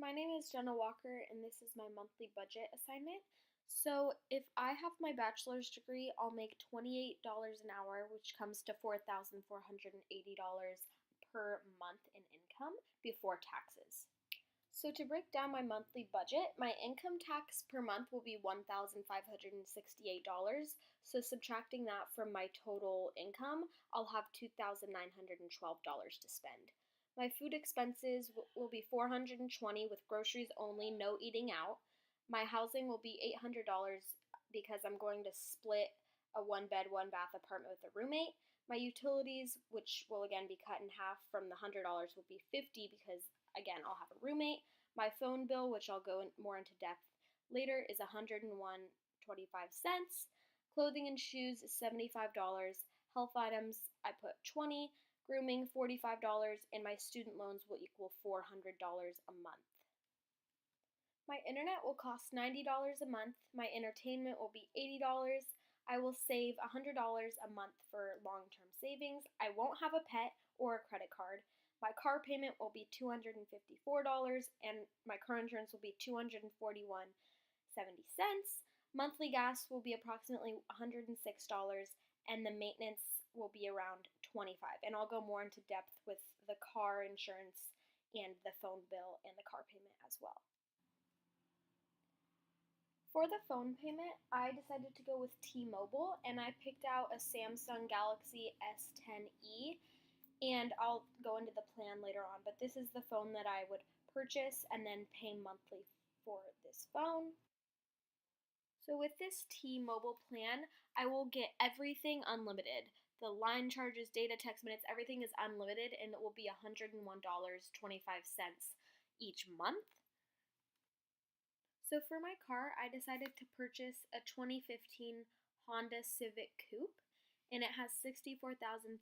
My name is Jenna Walker, and this is my monthly budget assignment. So, if I have my bachelor's degree, I'll make $28 an hour, which comes to $4,480 per month in income before taxes. So, to break down my monthly budget, my income tax per month will be $1,568. So, subtracting that from my total income, I'll have $2,912 to spend. My food expenses will be $420 with groceries only, no eating out. My housing will be $800 because I'm going to split a one bed, one bath apartment with a roommate. My utilities, which will again be cut in half from the $100, will be $50 because again I'll have a roommate. My phone bill, which I'll go more into depth later, is $101.25. Clothing and shoes is $75. Health items I put $20. Grooming $45, and my student loans will equal $400 a month. My internet will cost $90 a month. My entertainment will be $80. I will save $100 a month for long-term savings. I won't have a pet or a credit card. My car payment will be $254, and my car insurance will be $241.70. Monthly gas will be approximately $106, and the maintenance will be around $25. And I'll go more into depth with the car insurance and the phone bill and the car payment as well. For the phone payment, I decided to go with T-Mobile, and I picked out a Samsung Galaxy S10e, and I'll go into the plan later on, but this is the phone that I would purchase and then pay monthly for this phone. So with this T-Mobile plan, I will get everything unlimited. The line charges, data, text minutes, everything is unlimited, and it will be $101.25 each month. So for my car, I decided to purchase a 2015 Honda Civic Coupe, and it has 64,591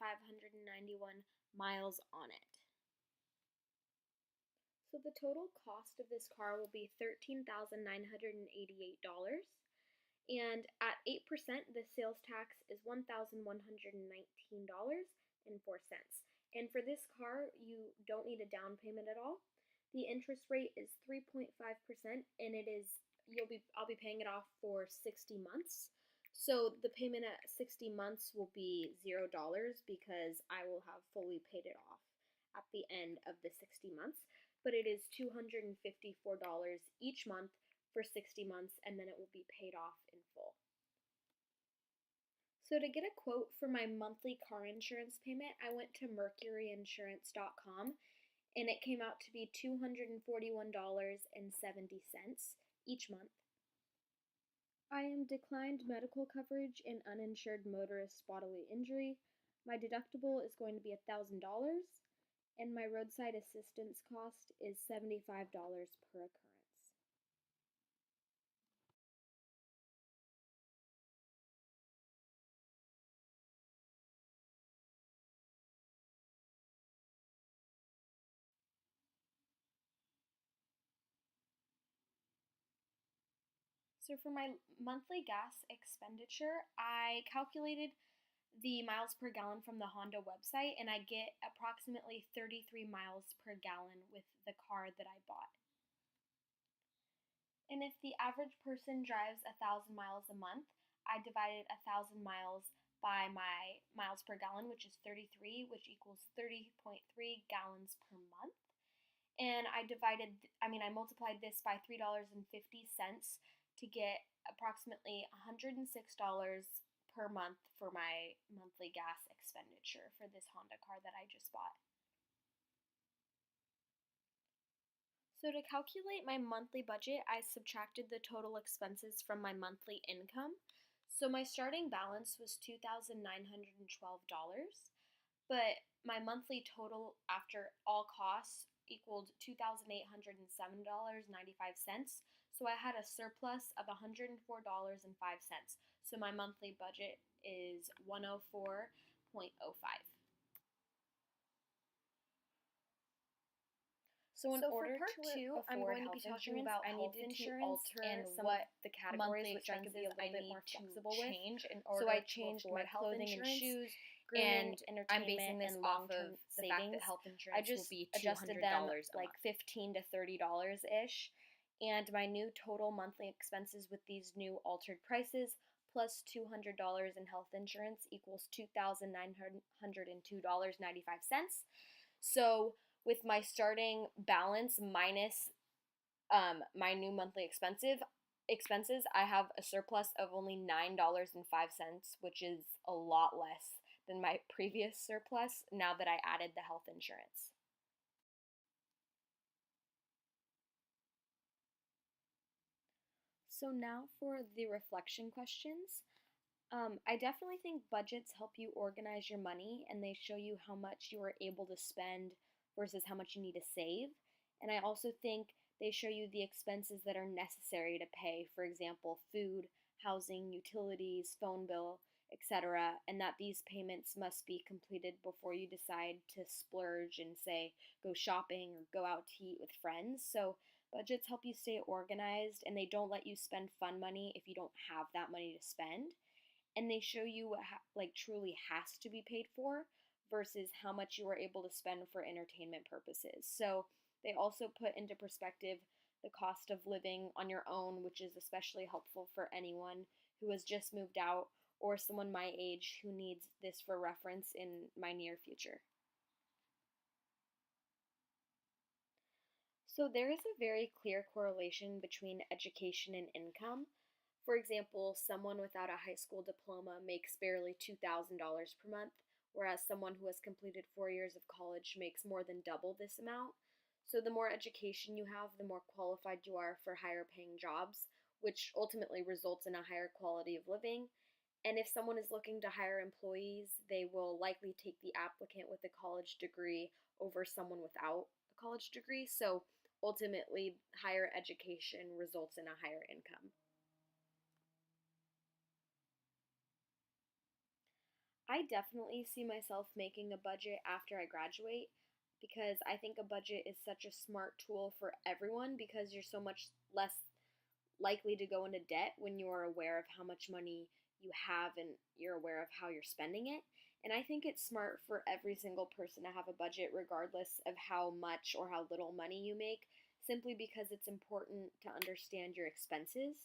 miles on it. So the total cost of this car will be $13,988. And at 8%, the sales tax is $1,119.04. And for this car, you don't need a down payment at all. The interest rate is 3.5%, and I'll be paying it off for 60 months. So the payment at 60 months will be $0 because I will have fully paid it off at the end of the 60 months. But it is $254 each month for 60 months, and then it will be paid off in full. So to get a quote for my monthly car insurance payment, I went to mercuryinsurance.com, and it came out to be $241.70 each month. I am declined medical coverage and uninsured motorist bodily injury. My deductible is going to be $1,000, and my roadside assistance cost is $75 per occurrence. So for my monthly gas expenditure, I calculated the miles per gallon from the Honda website, and I get approximately 33 miles per gallon with the car that I bought. And if the average person drives 1,000 miles a month, I divided 1,000 miles by my miles per gallon, which is 33, which equals 30.3 gallons per month. And I multiplied this by $3.50 to get approximately $106 per month for my monthly gas expenditure for this Honda car that I just bought. So to calculate my monthly budget, I subtracted the total expenses from my monthly income. So my starting balance was $2,912, but my monthly total after all costs equaled $2,807.95. So I had a surplus of $104.05. So my monthly budget is $104.05. So in order for part to 2, I'm afford going to be health talking insurance, about I health needed to insurance alter and some what of the categories, monthly which I could be a expenses I little bit need more to flexible with. change in order So I to changed afford my health clothing and insurance. shoes, grooming, and I'm entertainment, basing this and off long-term of the fact savings, that health I insurance will just be adjusted $200 them a like month. $15 to $30 ish. And my new total monthly expenses with these new altered prices plus $200 in health insurance equals $2,902.95. So with my starting balance minus my new monthly expenses, I have a surplus of only $9.05, which is a lot less than my previous surplus now that I added the health insurance. So now for the reflection questions. I definitely think budgets help you organize your money and they show you how much you are able to spend versus how much you need to save. And I also think they show you the expenses that are necessary to pay, for example, food, housing, utilities, phone bill, etc., and that these payments must be completed before you decide to splurge and say go shopping or go out to eat with friends. So budgets help you stay organized and they don't let you spend fun money if you don't have that money to spend, and they show you what like truly has to be paid for versus how much you are able to spend for entertainment purposes. So they also put into perspective the cost of living on your own, which is especially helpful for anyone who has just moved out or someone my age who needs this for reference in my near future. So there is a very clear correlation between education and income. For example, someone without a high school diploma makes barely $2,000 per month, whereas someone who has completed 4 years of college makes more than double this amount. So the more education you have, the more qualified you are for higher paying jobs, which ultimately results in a higher quality of living. And if someone is looking to hire employees, they will likely take the applicant with a college degree over someone without a college degree. So ultimately, higher education results in a higher income. I definitely see myself making a budget after I graduate because I think a budget is such a smart tool for everyone because you're so much less likely to go into debt when you're aware of how much money you have and you're aware of how you're spending it. And I think it's smart for every single person to have a budget, regardless of how much or how little money you make, simply because it's important to understand your expenses.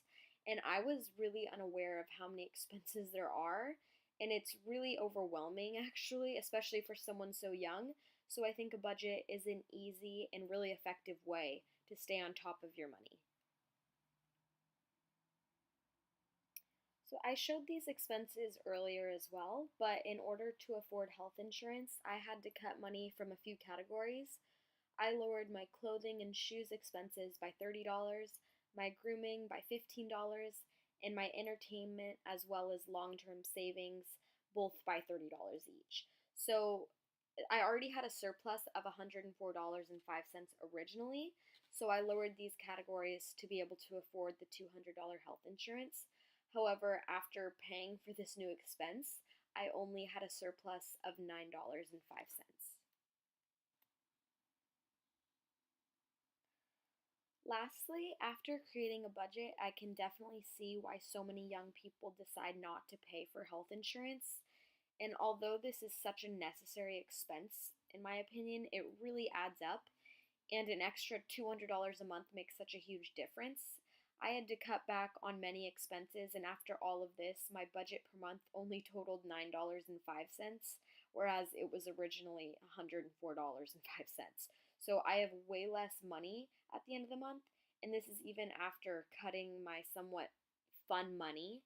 And I was really unaware of how many expenses there are. And it's really overwhelming, actually, especially for someone so young. So I think a budget is an easy and really effective way to stay on top of your money. So I showed these expenses earlier as well, but in order to afford health insurance, I had to cut money from a few categories. I lowered my clothing and shoes expenses by $30, my grooming by $15, and my entertainment as well as long-term savings both by $30 each. So I already had a surplus of $104.05 originally, so I lowered these categories to be able to afford the $200 health insurance. However, after paying for this new expense, I only had a surplus of $9.05. Lastly, after creating a budget, I can definitely see why so many young people decide not to pay for health insurance. And although this is such a necessary expense, in my opinion, it really adds up. And an extra $200 a month makes such a huge difference. I had to cut back on many expenses, and after all of this, my budget per month only totaled $9.05, whereas it was originally $104.05. So I have way less money at the end of the month, and this is even after cutting my somewhat fun money,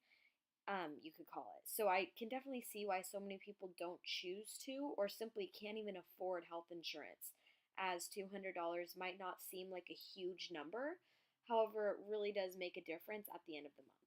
you could call it. So I can definitely see why so many people don't choose to or simply can't even afford health insurance, as $200 might not seem like a huge number. However, it really does make a difference at the end of the month.